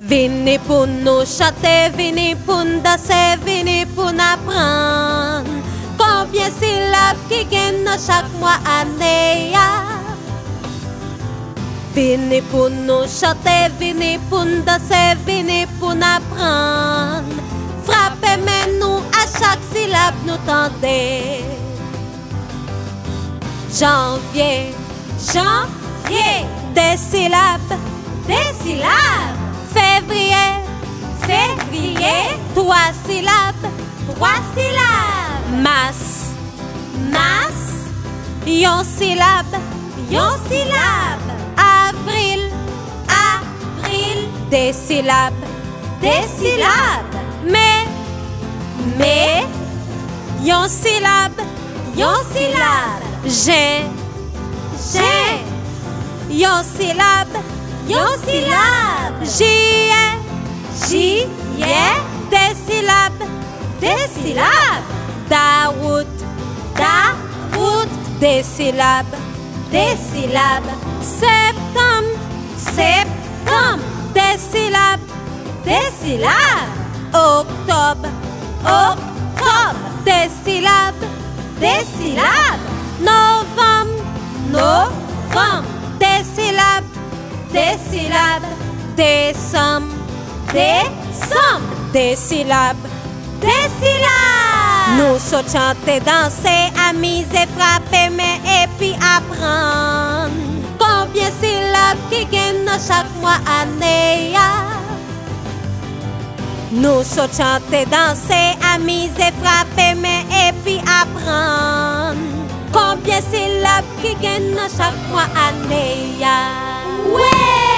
Venez pour nous chanter, venez pour nous danser, venez pour nous apprendre. Combien syllabes qui gagnent chaque mois année. Venez pour nous chanter, venez pour nous danser, venez pour nous apprendre. Frappez mais nous à chaque syllabe nous tendez. Janvier, janvier, des syllabes, des syllabes. Février, février, 3 syllabes, 3 syllabes. Mars, mars, yon syllabe, yon syllabe. Avril, avril, des syllabes, des syllabes. Mai, yon syllabe, yon syllabe. Juin, yon syllabe, yon syllabe. Juillet, juillet, des syllabes, des syllabes. D'août, d'août, des syllabes, des syllabes. Septembre, septembre, des syllabes, des syllabes. Octobre, octobre, des syllabes, des syllabes. Novembre, novembre, des syllabes, des syllabes. Décembre, décembre, des syllabes, des syllabes. Nous sautons chanter, danser, amuser, frapper, mais et puis apprendre. Combien syllabes qui gagnent chaque mois année. Nous sautons chanter, danser, amuser, frapper, mais et puis apprendre. Combien syllabes qui gagnent chaque mois année. Ouais!